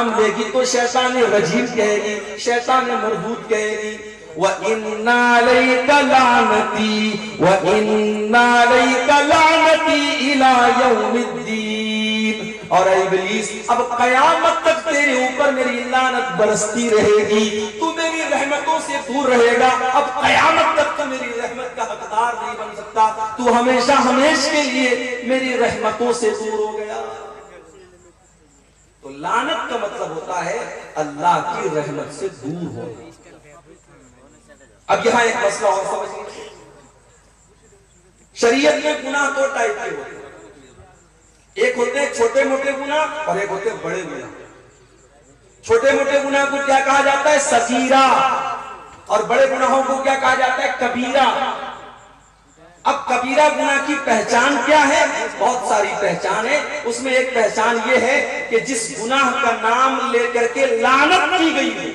नाम लेगी तो शैतान रजीम कहेगी, शैतान मरदूद कहेगी। व इन्ना अलैका लानती व इन्ना अलैका लानती इला यौमिद्दीन। और इब्लीस, अब कयामत तक तेरे ऊपर मेरी लानत बरसती रहेगी, तू मेरी रहमतों से दूर रहेगा। अब कयामत तक तो मेरी रहमत का हकदार नहीं बन सकता, तू हमेशा हमेशा के लिए मेरी रहमतों से दूर हो गया। तो लानत का मतलब होता है अल्लाह की रहमत से दूर हो। अब यहां एक मसला और समझ लीजिए, शरीयत में गुनाह दो टाइप के होते हैं, एक होते हैं छोटे मोटे गुनाह और एक होते हैं बड़े गुनाह। छोटे मोटे गुनाह को क्या कहा जाता है? सगीरा। और बड़े गुनाहों को क्या कहा जाता है? कबीरा। अब कबीरा गुनाह की पहचान क्या है? बहुत सारी पहचान है। उसमें एक पहचान ये है कि जिस गुनाह का नाम लेकर के लानत की गई है,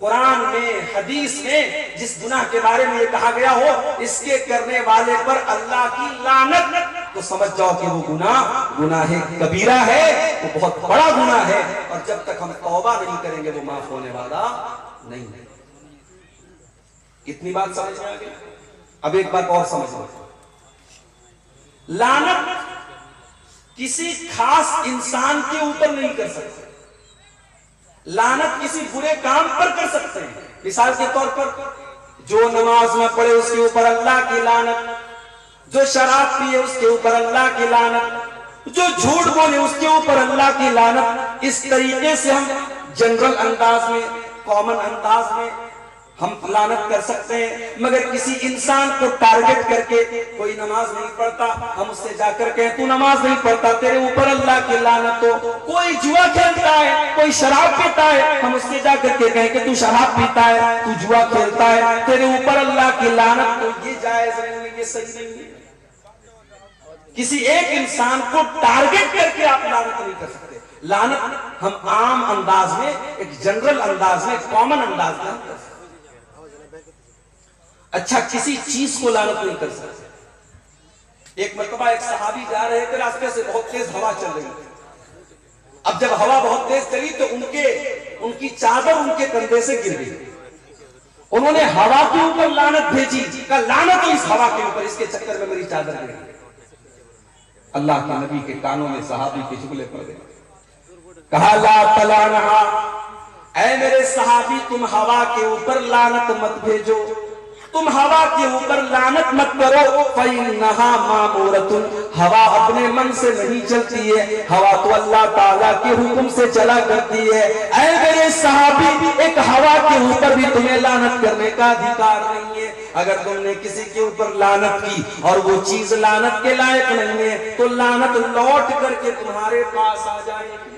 कुरान में हदीस में जिस गुनाह के बारे में ये कहा गया हो इसके करने वाले पर अल्लाह की लानत, तो समझ जाओ कि वो गुनाह कबीरा है, वो बहुत बड़ा गुनाह है। और जब तक हम तौबा नहीं करेंगे वो माफ होने वाला नहीं है। कितनी बात समझ में आ गई? अब एक बात और समझ लो, लानत किसी खास इंसान के ऊपर नहीं कर सकते, लानत किसी बुरे काम पर कर सकते हैं। मिसाल के तौर पर जो नमाज न पढ़े उसके ऊपर अल्लाह की लानत, जो शराब पिए उसके ऊपर अल्लाह की लानत, जो झूठ बोले उसके ऊपर अल्लाह की लानत। इस तरीके से हम जनरल अंदाज में, कॉमन अंदाज में हम लानत कर सकते हैं। मगर किसी इंसान को टारगेट करके, कोई नमाज नहीं पढ़ता, हम उससे जाकर कहें तू नमाज नहीं पढ़ता, तेरे ऊपर अल्लाह की लानत हो। कोई जुआ खेलता है, कोई शराब पीता है, हम उससे जाकर के कहें कि तू शराब पीता है, तू जुआ खेलता है, तेरे ऊपर अल्लाह की लानत। तो ये जायज नहीं है, ये सही नहीं है। किसी एक इंसान को टारगेट करके आप लानत नहीं कर सकते। लानत हम आम अंदाज में, एक जनरल अंदाज में, कॉमन अंदाज में कर सकते। अच्छा, किसी चीज को लानत नहीं कर सकते। एक मरतबा एक सहाबी जा रहे थे, रास्ते से बहुत तेज हवा चल रही थी। अब जब हवा बहुत तेज चली तो उनकी चादर उनके कंधे से गिर गई। उन्होंने हवा के ऊपर लानत भेजी, कहा लानत हो इस हवा के ऊपर, इसके चक्कर में मेरी चादर गिर गई। अल्लाह के नबी के कानों में सहाबी के चुगले पड़ गए। कहा ला तलानहा, ऐ मेरे सहाबी तुम हवा के ऊपर लानत मत भेजो, तुम हवा के ऊपर लानत मत करो। फइन्नहा मामूरतुन, हवा अपने मन से नहीं चलती है, हवा तो अल्लाह ताला के हुक्म से चला करती है। ऐ मेरे सहाबी, एक हवा के ऊपर भी तुम्हें लानत करने का अधिकार नहीं है। अगर तुमने किसी के ऊपर लानत की और वो चीज लानत के लायक नहीं है तो लानत लौट करके तुम्हारे पास आ जाएगी।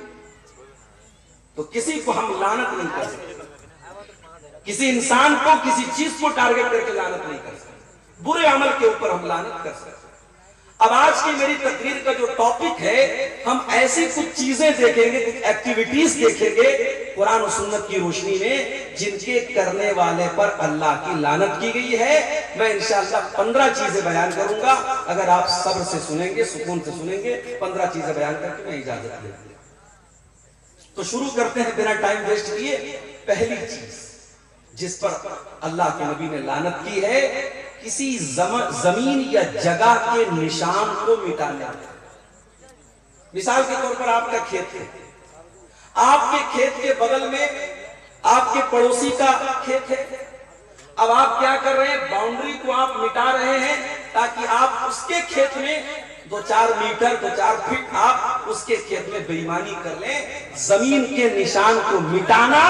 तो किसी को हम लानत नहीं कर सकते, किसी इंसान को, किसी चीज को टारगेट करके लानत नहीं कर सकते। बुरे अमल के ऊपर हम लानत कर सकते। अब आज की मेरी तकरीर का जो टॉपिक है, हम ऐसी कुछ चीजें देखेंगे, कुछ एक्टिविटीज देखेंगे कुरान और सुन्नत की रोशनी में, जिनके करने वाले पर अल्लाह की लानत की गई है। मैं इंशाअल्लाह 15 चीजें बयान करूंगा। अगर आप सब्र से सुनेंगे, सुकून से सुनेंगे, 15 चीजें बयान करके मैं इजाजत लेंगे। तो शुरू करते हैं बिना टाइम वेस्ट किए। पहली चीज जिस पर अल्लाह के नबी ने लानत की है, किसी जमीन या जगह के निशान को मिटाना। मिसाल के तौर पर आपका खेत है, आपके खेत के बगल में आपके पड़ोसी का खेत है। अब आप क्या कर रहे हैं? बाउंड्री को आप मिटा रहे हैं ताकि आप उसके खेत में 2-4 मीटर 2-4 फीट आप उसके खेत में बेईमानी कर लें। जमीन के निशान को मिटाना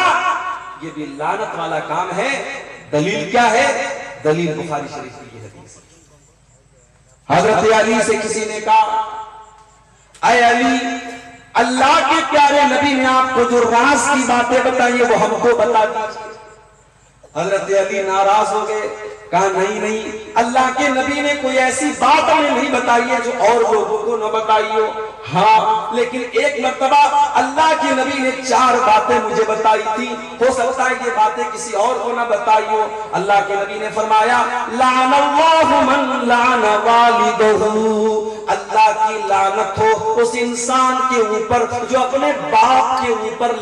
ये भी लानत वाला काम है। दलील क्या है? दलील बुखारी शरीफ की हदीस। हजरत अली से किसी ने कहा, ऐ अली, अल्लाह के प्यारे नबी ने आपको जो राज की बातें बताई है वो हमको बता दीजिए। हजरत अली नाराज हो गए, कहा नहीं नहीं, अल्लाह के नबी ने कोई ऐसी बात हमें नहीं बताई है जो और लोगों को न बताई हो। हाँ, लेकिन एक मर्तबा अल्लाह के नबी ने 4 बातें मुझे बताई थी, हो सकता है ये बातें किसी और को न बताई हो। अल्लाह के नबी ने फरमाया, लानल्लाहु मन लान वालिदहु, अल्लाह की लानत हो उस इंसान के ऊपर जो अपने बाप के ऊपर